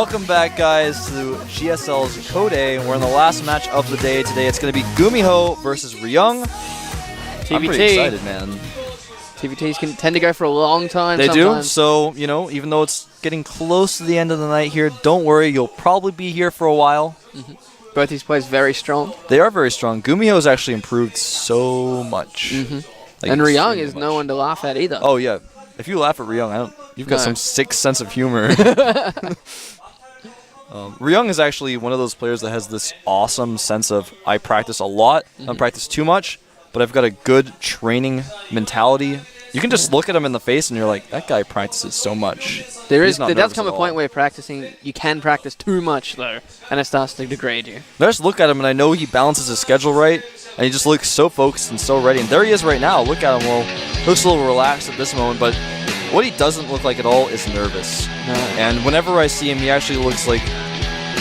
Welcome back, guys, to GSL's Code A. We're in the last match of the day today. It's going to be GuMiho versus Ryung. TVT. I'm pretty excited, man. TVTs can tend to go for a long time They sometimes. do. So, you know, even though it's getting close to the end of the night here, don't worry. You'll probably be here for a while. Both these players very strong. They are very strong. GuMiho has actually improved so much. Like, and Ryung is no one to laugh at either. Oh, yeah. If you laugh at Ryung, you've got some sick sense of humor. Ryung is actually one of those players that has this awesome sense of, I practice a lot, I don't practice too much, but I've got a good training mentality. You can just look at him in the face and you're like, that guy practices so much. There does come a point where you can practice too much, though, and it starts to degrade you. I just look at him and I know he balances his schedule right, and he just looks so focused and so ready. And there he is right now. Look at him. Well, he looks a little relaxed at this moment, but what he doesn't look like at all is nervous. No. And whenever I see him, he actually looks like,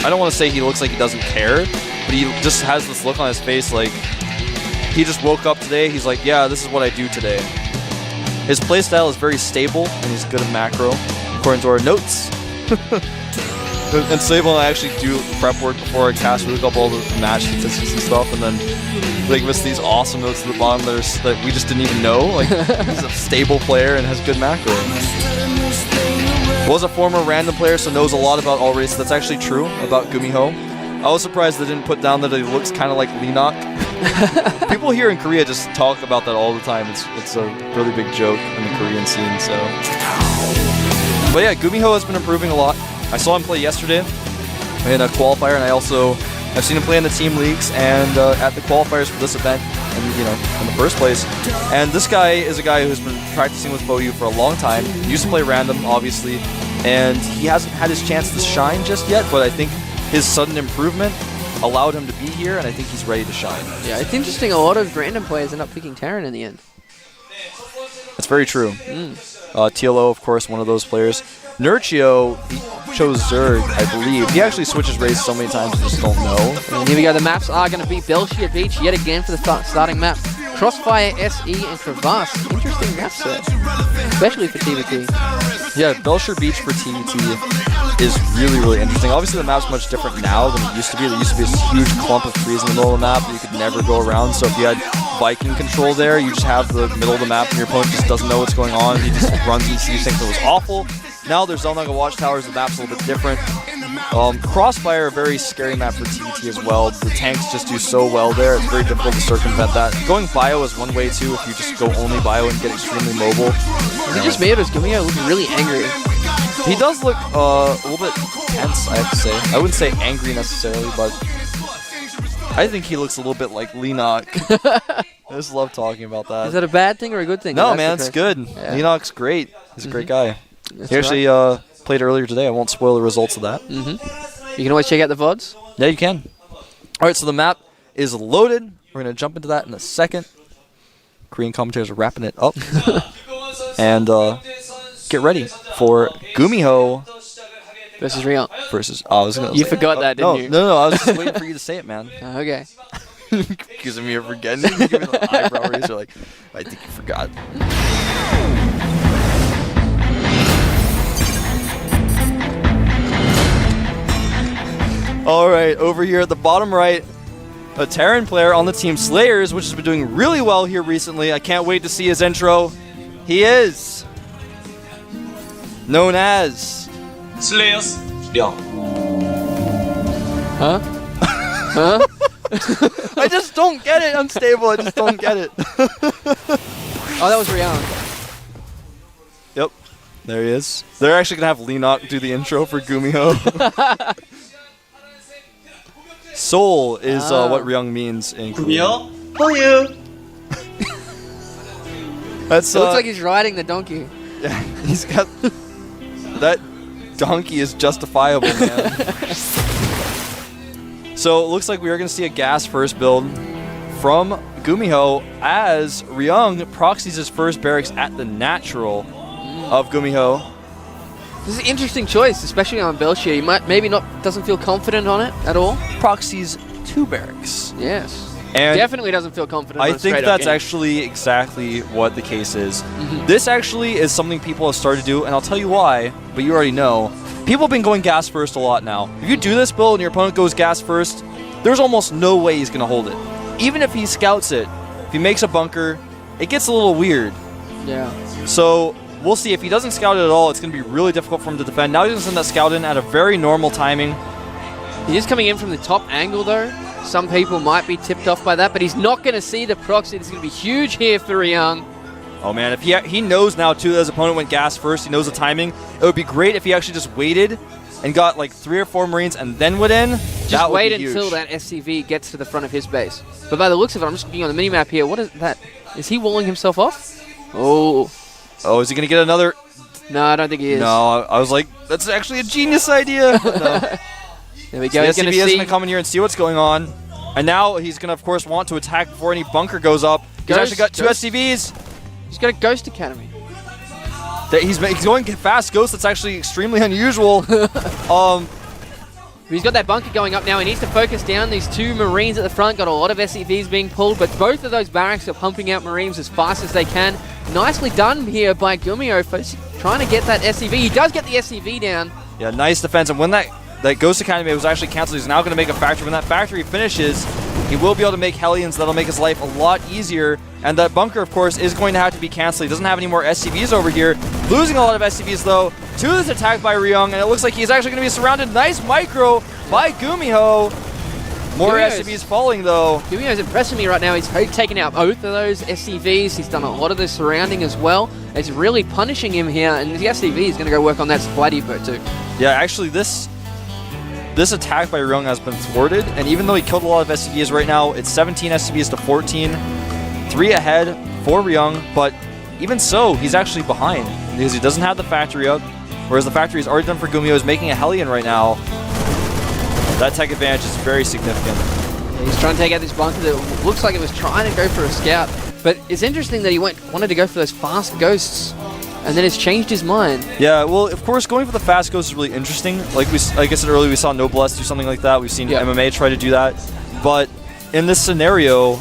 I don't want to say he looks like he doesn't care, but he just has this look on his face like he just woke up today. He's like, yeah, this is what I do today. His playstyle is very stable, and he's good at macro, according to our notes. And Sable and I actually do prep work before our cast. We look up all the match statistics and stuff, and then like miss these awesome notes at the bottom that we just didn't even know. Like, he's a stable player and has good macro. Was a former random player, so knows a lot about all races. That's actually true about GuMiho. I was surprised they didn't put down that he looks kind of like Leenock. People here in Korea just talk about that all the time. It's a really big joke in the Korean scene. So, but yeah, GuMiho has been improving a lot. I saw him play yesterday in a qualifier, and I've seen him play in the team leagues and at the qualifiers for this event, and in the first place. And this guy is a guy who's been practicing with Boyu for a long time. He used to play random, obviously, and he hasn't had his chance to shine just yet. But I think his sudden improvement allowed him to be here, and I think he's ready to shine. Yeah, it's interesting. A lot of random players end up picking Terran in the end. That's very true. TLO, of course, one of those players. Nurchio, he chose Zerg, I believe. He actually switches races so many times, I just don't know. And here we go. The maps are going to be Belshir Beach yet again for the starting map. Crossfire, SE, and Crevasse. Interesting map set, especially for TVT. Yeah, Belshir Beach for TVT is really, really interesting. Obviously, the map's much different now than it used to be. There used to be this huge clump of trees in the middle of the map that you could never go around. So if you had Viking control there, you just have the middle of the map and your opponent just doesn't know what's going on. He just runs and sees things that was awful. Now there's Zelnaga watchtowers, the map's a little bit different. Crossfire, a very scary map for TVT as well. The tanks just do so well there, it's very difficult to circumvent that. Going bio is one way too, if you just go only bio and get extremely mobile. He just made us GuMiho looking really angry. He does look a little bit tense, I have to say. I wouldn't say angry necessarily, but I think he looks a little bit like Leenock. I just love talking about that. Is that a bad thing or a good thing? No, man, it's good. Yeah. Leenock's great. He's a great guy. That's he actually played earlier today. I won't spoil the results of that. You can always check out the VODs. Yeah, you can. All right, so the map is loaded. We're going to jump into that in a second. Korean commentators are wrapping it up. And get ready for GuMiho versus Ryung. You forgot that, didn't you? No. I was just waiting for you to say it, man. Okay. Accusing me of forgetting. You give me the eyebrow raise. You're like, I think you forgot. All right, over here at the bottom right, a Terran player on the team Slayers, which has been doing really well here recently. I can't wait to see his intro. He is known as Slayers. Ryung. Huh? Huh? I just don't get it. Unstable. I just don't get it. Oh, that was Ryung. Yep, there he is. They're actually gonna have Leenock do the intro for GuMiho. Soul is what Ryung means in Korean. GuMiho? How are you? That's It looks like he's riding the donkey. Yeah, he's got that donkey is justifiable, man. So it looks like we are going to see a gas first build from GuMiho as Ryung proxies his first barracks at the natural of GuMiho. This is an interesting choice, especially on Belshir. He doesn't feel confident on it at all. Proxies 2 barracks. Yes. And definitely doesn't feel confident. I think that's actually exactly what the case is. This actually is something people have started to do, and I'll tell you why, but you already know. People have been going gas first a lot now. If you do this build and your opponent goes gas first, there's almost no way he's going to hold it. Even if he scouts it, if he makes a bunker, it gets a little weird. Yeah. So we'll see. If he doesn't scout it at all, it's going to be really difficult for him to defend. Now he's going to send that scout in at a very normal timing. He is coming in from the top angle, though. Some people might be tipped off by that, but he's not going to see the proxy. It's going to be huge here for Ryung. Oh man, if he knows now too that his opponent went gas first, he knows the timing. It would be great if he actually just waited and got like 3 or 4 Marines and then went in. Just wait until that SCV gets to the front of his base. But by the looks of it, I'm just looking on the minimap here. What is that? Is he walling himself off? Oh. Oh, is he going to get another? No, I don't think he is. No, I was like, that's actually a genius idea. But no. There we go. So He's the going SCV is to going to come in here and see what's going on. And now he's going to, of course, want to attack before any bunker goes up. He's actually got 2 SCVs. He's got a Ghost Academy. He's going fast Ghost. That's actually extremely unusual. He's got that bunker going up now. He needs to focus down these 2 Marines at the front. Got a lot of SCVs being pulled, but both of those barracks are pumping out Marines as fast as they can. Nicely done here by GuMiho, trying to get that SCV. He does get the SCV down. Yeah, nice defense. And when that Ghost Academy was actually canceled, he's now going to make a factory. When that factory finishes, he will be able to make Hellions. That'll make his life a lot easier. And that bunker, of course, is going to have to be canceled. He doesn't have any more SCVs over here. Losing a lot of SCVs, though, to this attack by Ryung. And it looks like he's actually going to be surrounded. Nice micro by GuMiho. More SCVs falling, though. GuMiho's impressing me right now. He's taken out both of those SCVs. He's done a lot of the surrounding as well. It's really punishing him here. And the SCV is going to go work on that supply depot, too. Yeah, actually, this attack by Ryung has been thwarted. And even though he killed a lot of SCVs right now, it's 17 SCVs to 14. 3 ahead for Ryung, but even so, he's actually behind because he doesn't have the factory up, whereas the factory is already done for GuMiho. Is making a Hellion right now. That tech advantage is very significant. Yeah, he's trying to take out this bunker that looks like it was trying to go for a scout, but it's interesting that he wanted to go for those fast ghosts, and then has changed his mind. Yeah, well, of course, going for the fast ghost is really interesting. Like I said earlier, we saw Noblesse do something like that. We've seen MMA try to do that, but in this scenario,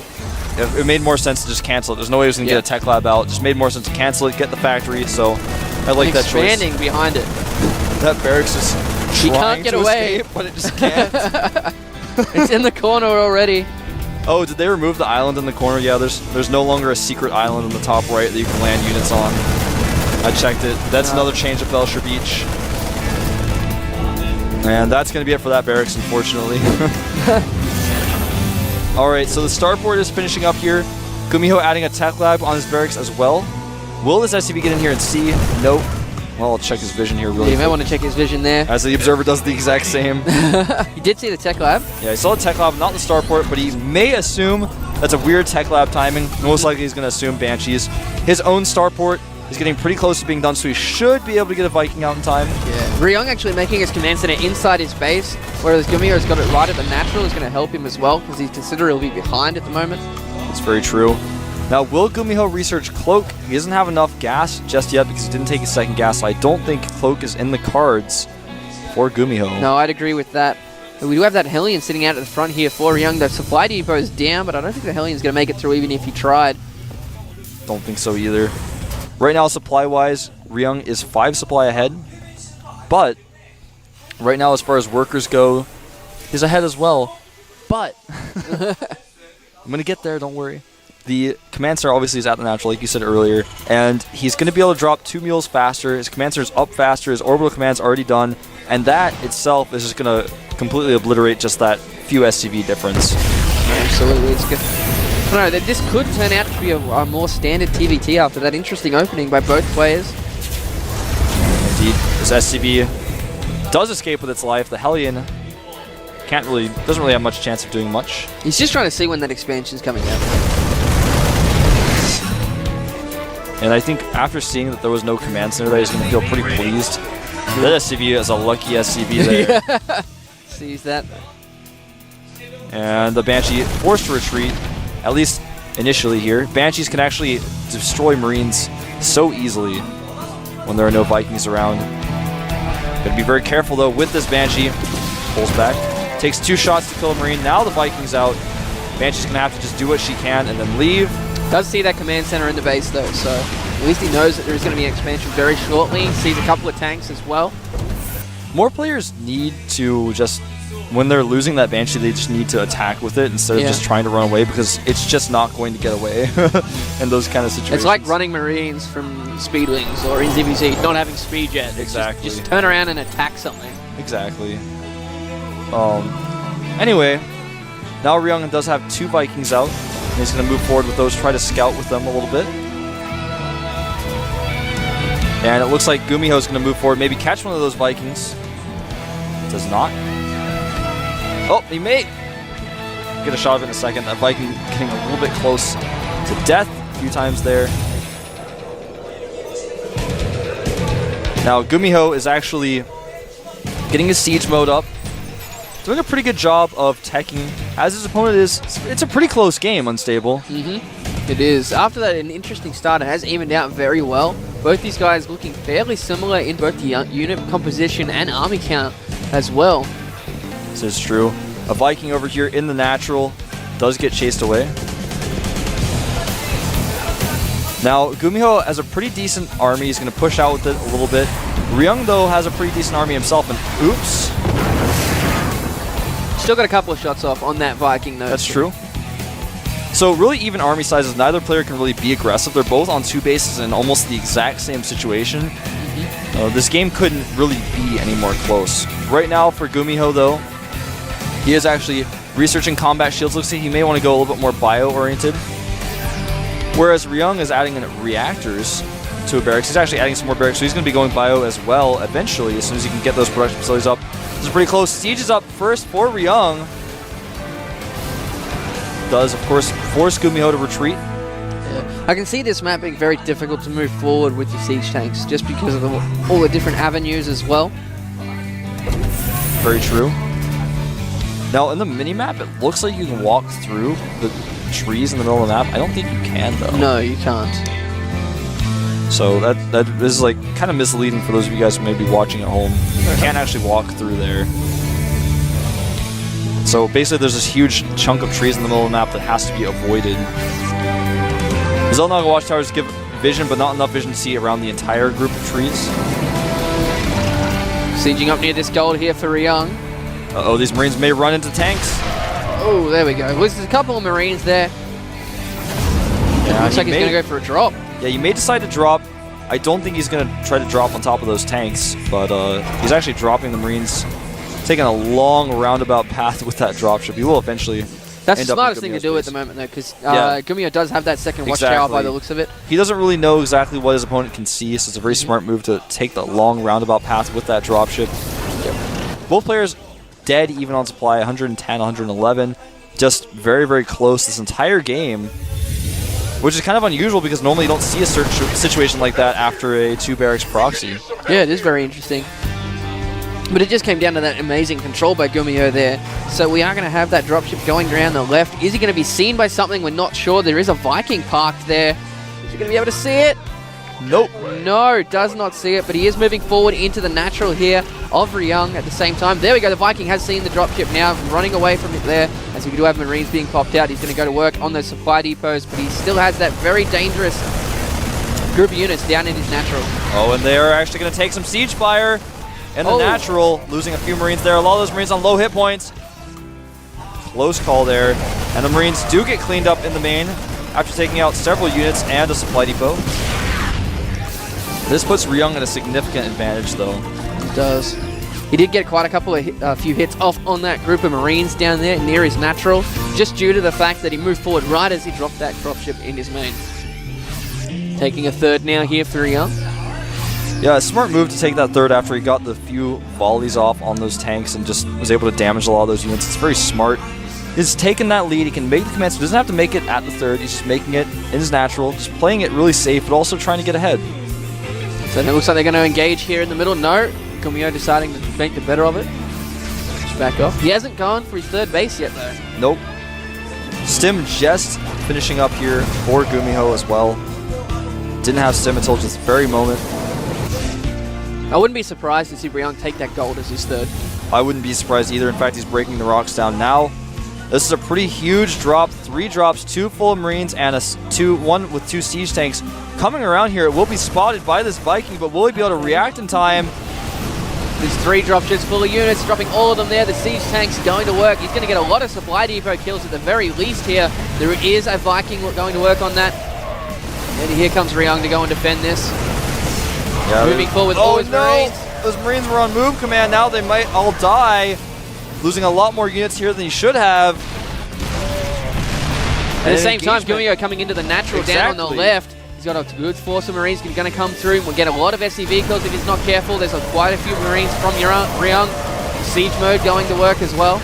it made more sense to just cancel it. There's no way he was going to get a tech lab out. It just made more sense to cancel it, get the factory. So I like that choice. Expanding behind it. That barracks just he can't get away, escape, but it just can't. It's in the corner already. Oh, did they remove the island in the corner? Yeah, there's no longer a secret island in the top right that you can land units on. I checked it. That's another change of Belcher Beach. And that's going to be it for that barracks, unfortunately. Alright, so the starport is finishing up here. GuMiho adding a tech lab on his barracks as well. Will this SCV get in here and see? Nope. Well, I'll check his vision here really quick. You may want to check his vision there. As the observer does the exact same. He did see the tech lab. Yeah, he saw the tech lab, not the starport, but he may assume that's a weird tech lab timing. Most likely he's going to assume Banshees. His own starport is getting pretty close to being done, so he should be able to get a Viking out in time. Yeah. Ryung actually making his command center inside his base, whereas GuMiho's got it right at the natural. Is going to help him as well, because he's considerably behind at the moment. That's very true. Now, will GuMiho research Cloak? He doesn't have enough gas just yet because he didn't take his second gas, so I don't think Cloak is in the cards for GuMiho. No, I'd agree with that. But we do have that Hellion sitting out at the front here for Ryung. The supply depot is down, but I don't think the Hellion's going to make it through even if he tried. Don't think so either. Right now, supply-wise, Ryung is 5 supply ahead. But right now, as far as workers go, he's ahead as well. But I'm going to get there, don't worry. The command center obviously is at the natural, like you said earlier, and he's going to be able to drop 2 mules faster. His command center is up faster. His orbital command's already done, and that itself is just going to completely obliterate just that few SCV difference. Absolutely, it's good. No, that this could turn out to be a more standard TVT after that interesting opening by both players. Indeed, this SCV does escape with its life. The Hellion doesn't really have much chance of doing much. He's just trying to see when that expansion's coming out. And I think after seeing that there was no command center there, he's going to feel pretty pleased. That SCV is a lucky SCV there. Yeah. Sees that. And the Banshee forced to retreat, at least initially here. Banshees can actually destroy Marines so easily when there are no Vikings around. Gotta be very careful though with this Banshee. Pulls back. Takes 2 shots to kill a Marine. Now the Viking's out. Banshee's gonna have to just do what she can and then leave. Does see that command center in the base though, so at least he knows that there's going to be an expansion very shortly. Sees a couple of tanks as well. More players need to just, when they're losing that Banshee, they just need to attack with it instead of just trying to run away, because it's just not going to get away in those kind of situations. It's like running Marines from Speedwings or in ZVZ, not having speed yet. It's Exactly. Just turn around and attack something. Exactly. Anyway, now Ryung does have 2 Vikings out, and he's going to move forward with those, try to scout with them a little bit. And it looks like GuMiho is going to move forward, maybe catch one of those Vikings. Does not. Oh, he may get a shot of it in a second. That Viking getting a little bit close to death a few times there. Now, GuMiho is actually getting his siege mode up, doing a pretty good job of teching, as his opponent is. It's a pretty close game, Unstable. It is. After that, an interesting start. It has evened out very well. Both these guys looking fairly similar in both the unit composition and army count as well. This is true. A Viking over here in the natural does get chased away. Now, GuMiho has a pretty decent army. He's going to push out with it a little bit. Ryung, though, has a pretty decent army himself, and oops. Still got a couple of shots off on that Viking, though. That's true. So really even army sizes, neither player can really be aggressive. They're both on 2 bases in almost the exact same situation. This game couldn't really be any more close. Right now for GuMiho, though, he is actually researching combat shields. Looks like he may want to go a little bit more bio-oriented. Whereas Ryung is adding in reactors to a barracks. He's actually adding some more barracks, so he's going to be going bio as well eventually, as soon as he can get those production facilities up. This is pretty close. Siege is up first for Ryung. Does, of course, force GuMiho to retreat. Yeah. I can see this map being very difficult to move forward with your siege tanks, just because of all the different avenues as well. Very true. Now, in the mini-map, it looks like you can walk through the trees in the middle of the map. I don't think you can, though. No, you can't. So that is like kind of misleading for those of you guys who may be watching at home. You can't actually walk through there. So basically there's this huge chunk of trees in the middle of the map that has to be avoided. Zelnaga watchtowers give vision, but not enough vision to see around the entire group of trees. Sieging up near this gold here for Ryung. Uh-oh, these Marines may run into tanks. Oh, there we go. Well, there's a couple of Marines there. Yeah, Looks like he's going to go for a drop. Yeah, he may decide to drop. I don't think he's going to try to drop on top of those tanks, but he's actually dropping the Marines, taking a long roundabout path with that dropship. He will eventually That's the end up in smartest thing to GuMiho's do at base. the moment, though, because Yeah. GuMiho does have that second watchtower by the looks of it. He doesn't really know exactly what his opponent can see, so it's a very smart move to take the long roundabout path with that dropship. Both players dead even on supply, 110, 111. Just very, very close this entire game, which is kind of unusual because normally you don't see a situation like that after a 2-barracks proxy. Yeah, it is very interesting. But it just came down to that amazing control by GuMiho there. So we are going to have that dropship going around the left. Is he going to be seen by something? We're not sure. There is a Viking parked there. Is he going to be able to see it? Nope. No, does not see it, but he is moving forward into the natural here of Ryung at the same time. There we go. The Viking has seen the dropship now, running away from it there. As we do have Marines being popped out, he's going to go to work on those supply depots, but he still has that very dangerous group of units down in his natural. Oh, and they are actually going to take some siege fire in the natural, losing a few Marines there. A lot of those Marines on low hit points. Close call there. And the Marines do get cleaned up in the main after taking out several units and a supply depot. This puts Ryung at a significant advantage, though. It does. He did get quite a few hits off on that group of Marines down there near his natural, just due to the fact that he moved forward right as he dropped that dropship in his main. Taking a third now here for Ryung. Yeah, a smart move to take that third after he got the few volleys off on those tanks and just was able to damage a lot of those units. It's very smart. He's taken that lead. He can make the command, so he doesn't have to make it at the third. He's just making it in his natural, just playing it really safe, but also trying to get ahead. So it looks like they're going to engage here in the middle. No, GuMiho deciding to make the better of it. Just back off. He hasn't gone for his third base yet, though. Nope. Stim just finishing up here for GuMiho as well. Didn't have Stim until just the very moment. I wouldn't be surprised to see Ryung take that gold as his third. I wouldn't be surprised either. In fact, he's breaking the rocks down now. This is a pretty huge drop. 3 drops, 2 full of Marines, and one with 2 siege tanks. Coming around here, it will be spotted by this Viking, but will he be able to react in time? There's 3 dropships full of units, dropping all of them there. The siege tank's going to work. He's going to get a lot of supply depot kills at the very least here. There is a Viking going to work on that. And here comes Ryung to go and defend this. Yeah, moving forward with all his Marines. Those Marines were on move command. Now they might all die. Losing a lot more units here than he should have. At the same time, GuMiho coming into the natural down on the left. He's got a good force of Marines going to come through. We'll get a lot of SCV kills if he's not careful. There's quite a few Marines from Ryung. Siege mode going to work as well.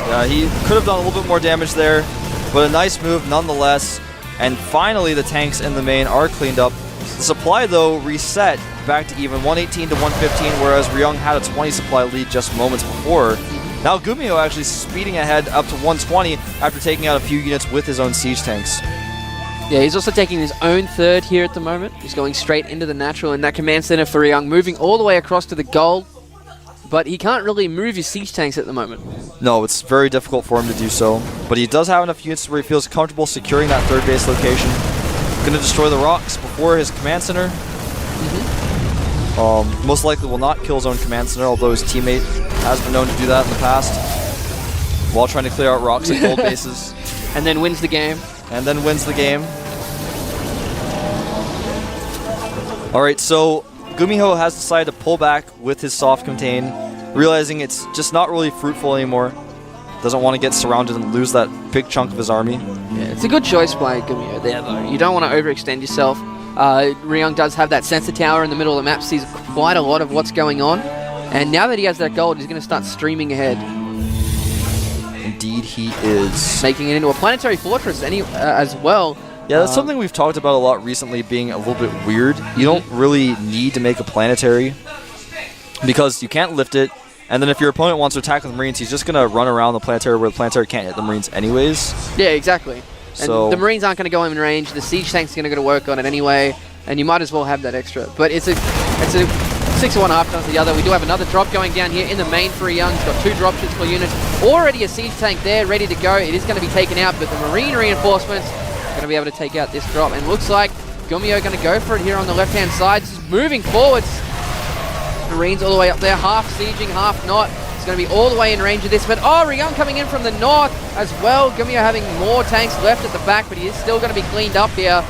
Yeah, he could have done a little bit more damage there, but a nice move nonetheless. And finally, the tanks in the main are cleaned up. The supply, though, reset back to even 118 to 115, whereas Ryung had a 20 supply lead just moments before. Now GuMiho actually speeding ahead up to 120 after taking out a few units with his own siege tanks. Yeah, he's also taking his own third here at the moment. He's going straight into the natural, and that command center for Ryung moving all the way across to the gold. But he can't really move his siege tanks at the moment. No, it's very difficult for him to do so. But he does have enough units where he feels comfortable securing that third base location. Going to destroy the rocks before his command center. Most likely will not kill his own command center, although his teammate has been known to do that in the past while trying to clear out rocks at gold bases. And then wins the game. Alright, so GuMiho has decided to pull back with his soft contain, realizing it's just not really fruitful anymore. Doesn't want to get surrounded and lose that big chunk of his army. Yeah, it's a good choice by GuMiho there, though. You don't want to overextend yourself. Ryung does have that sensor tower in the middle of the map, sees quite a lot of what's going on. And now that he has that gold, he's going to start streaming ahead. Indeed he is. Making it into a planetary fortress as well. Yeah, that's something we've talked about a lot recently, being a little bit weird. You don't really need to make a planetary because you can't lift it. And then if your opponent wants to attack with Marines, he's just going to run around the planetary where the planetary can't hit the Marines anyways. Yeah, exactly. So and the Marines aren't going to go in range. The siege tank's going to go to work on it anyway, and you might as well have that extra. But it's a 6 of one, half dozen of the other. We do have another drop going down here in the main for Ryung. He's got 2 dropships per unit. Already a siege tank there, ready to go. It is going to be taken out, but the Marine reinforcements are going to be able to take out this drop. And looks like GuMiho going to go for it here on the left-hand side. Just moving forwards. Marines all the way up there, half sieging, half not. It's going to be all the way in range of this, but Ryung coming in from the north as well. GuMiho having more tanks left at the back, but he is still going to be cleaned up here.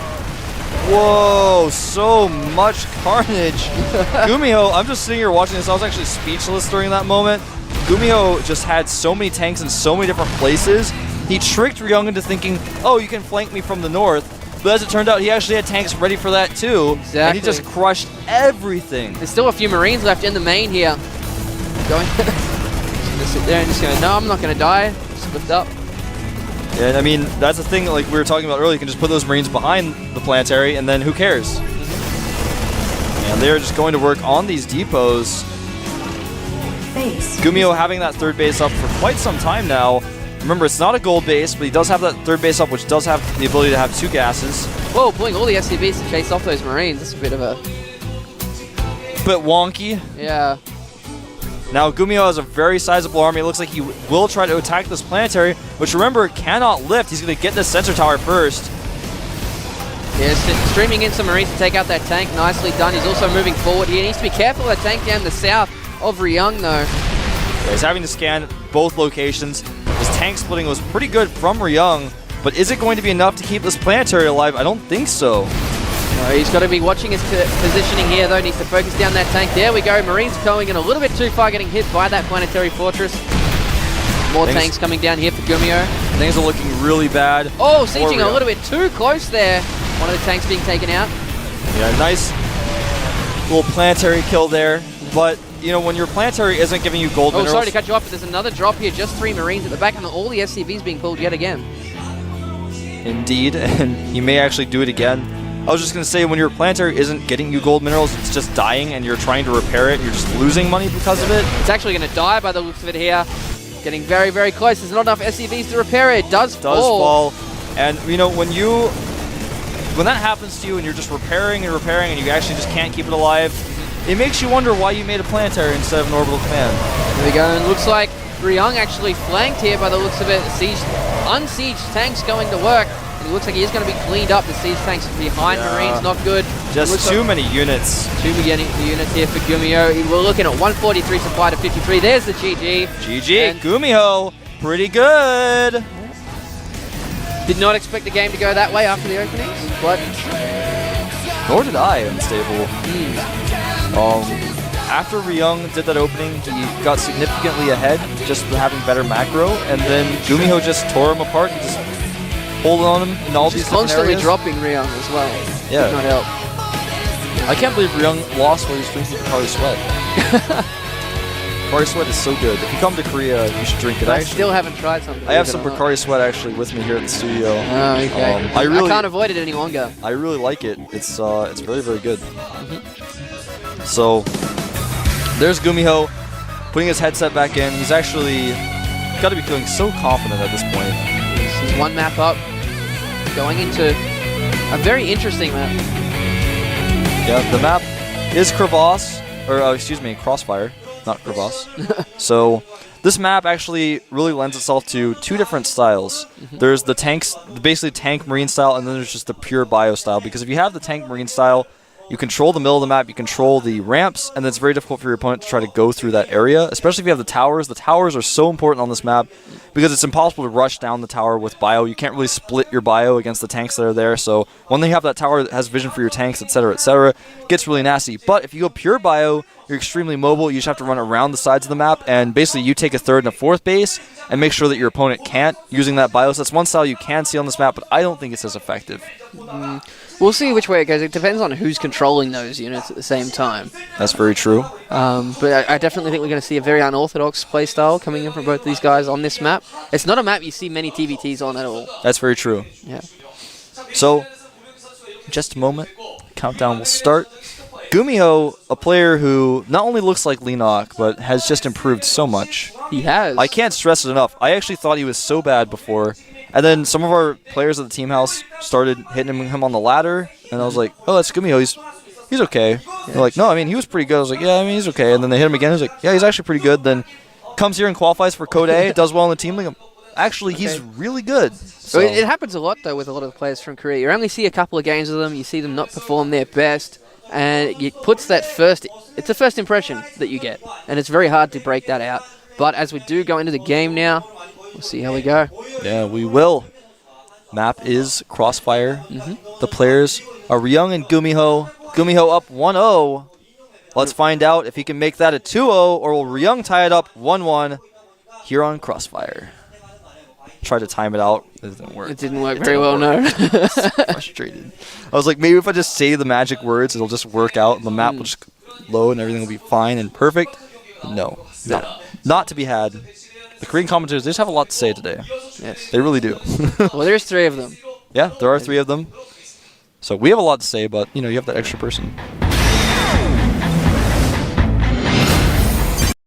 Whoa, so much carnage. GuMiho, I'm just sitting here watching this. I was actually speechless during that moment. GuMiho just had so many tanks in so many different places. He tricked Ryung into thinking, oh, you can flank me from the north. But as it turned out, he actually had tanks ready for that too. Exactly. And he just crushed everything. There's still a few Marines left in the main here. Going just gonna sit there and just go, no, I'm not going to die. Just lift up. Yeah, I mean, that's the thing like we were talking about earlier. You can just put those Marines behind the planetary and then who cares? And they're just going to work on these depots. GuMiho having that third base up for quite some time now. Remember, it's not a gold base, but he does have that third base up, which does have the ability to have 2 gases. Whoa, pulling all the SCVs to chase off those Marines. That's a bit of a... bit wonky. Yeah. Now, GuMiho has a very sizable army. It looks like he will try to attack this planetary, which, remember, cannot lift. He's going to get this sensor tower first. Yeah, streaming in some Marines to take out that tank. Nicely done. He's also moving forward here. He needs to be careful of that tank down the south of Ryung, though. Yeah, he's having to scan both locations. His tank splitting was pretty good from Ryung, but is it going to be enough to keep this planetary alive? I don't think so. No, he's got to be watching his positioning here, though. Needs to focus down that tank. There we go. Marines going in a little bit too far, getting hit by that planetary fortress. More tanks coming down here for GuMiho. Things are looking really bad. Oh, sieging a little bit too close there. One of the tanks being taken out. Yeah, nice little planetary kill there. But, you know, when your planetary isn't giving you gold minerals... sorry to cut you off, but there's another drop here. Just 3 Marines at the back, and all the SCVs being pulled yet again. Indeed, and he may actually do it again. I was just going to say, when your planetary isn't getting you gold minerals, it's just dying, and you're trying to repair it, and you're just losing money because of it. It's actually going to die by the looks of it here. Getting very, very close. There's not enough SCVs to repair it. It does fall. And, you know, when that happens to you and you're just repairing and repairing and you actually just can't keep it alive, it makes you wonder why you made a planetary instead of an orbital command. There we go, and looks like Ryung actually flanked here by the looks of it. Unsieged tanks going to work. And it looks like he is going to be cleaned up. The siege tanks behind Marines, not good. Just too many units. Two beginning units here for GuMiho. We're looking at 143 supply to 53. There's the GG. GG, GuMiho, pretty good. Did not expect the game to go that way after the openings, but Nor did I, Unstable. After Ryung did that opening, he got significantly ahead, just having better macro, and then GuMiho just tore him apart and just holding on him in all these different constantly areas. dropping Ryung as well. Yeah. Did not help. I can't believe Ryung lost while he was drinking Pocari Sweat. Pocari Sweat is so good. If you come to Korea, you should drink it. I still haven't tried something. I have some Pocari Sweat actually with me here at the studio. Oh, okay. I can't avoid it any longer. I really like it. It's very, very good. So there's GuMiho putting his headset back in. He's actually got to be feeling so confident at this point. He's one map up, going into a very interesting map. Yeah, the map is Crevasse, or excuse me, Crossfire, not Crevasse. So this map actually really lends itself to two different styles. There's the tanks, basically tank marine style, and then there's just the pure bio style. Because if you have the tank marine style, you control the middle of the map, you control the ramps, and then it's very difficult for your opponent to try to go through that area, especially if you have the towers. The towers are so important on this map because it's impossible to rush down the tower with bio. You can't really split your bio against the tanks that are there, so when they have that tower that has vision for your tanks, etc., it gets really nasty. But if you go pure bio, you're extremely mobile. You just have to run around the sides of the map, and basically you take a third and a fourth base and make sure that your opponent can't using that bio. So that's one style you can see on this map, but I don't think it's as effective. We'll see which way it goes. It depends on who's controlling those units at the same time. That's very true. But I definitely think we're going to see a very unorthodox playstyle coming in from both these guys on this map. It's not a map you see many TVTs on at all. That's very true. Yeah. So, just a moment. Countdown will start. GuMiho, a player who not only looks like Leenock, but has just improved so much. He has. I can't stress it enough. I actually thought he was so bad before. And then some of our players at the team house started hitting him on the ladder. And I was like, oh, that's GuMiho. He's okay. Yeah. They're like, no, I mean, he was pretty good. I was like, yeah, I mean, he's okay. And then they hit him again. I was like, yeah, he's actually pretty good. Then comes here and qualifies for Code A, does well in the team league. Actually, he's really good. So. It happens a lot, though, with a lot of the players from Korea. You only see a couple of games of them. You see them not perform their best. And it puts that it's a first impression that you get. And it's very hard to break that out. But as we do go into the game now, we'll see how we go. Yeah, we will. Map is Crossfire. The players are Ryung and GuMiho. GuMiho up 1-0. Let's find out if he can make that a 2-0, or will Ryung tie it up 1-1 here on Crossfire. Tried to time it out. It didn't work. It didn't work very well, no. Frustrated. I was like, maybe if I just say the magic words, it'll just work out, and the map will just load, and everything will be fine and perfect. No. Not to be had. The Korean commentators, they just have a lot to say today. Yes. They really do. Well, there's three of them. Yeah, there are three of them. So we have a lot to say, but, you have that extra person.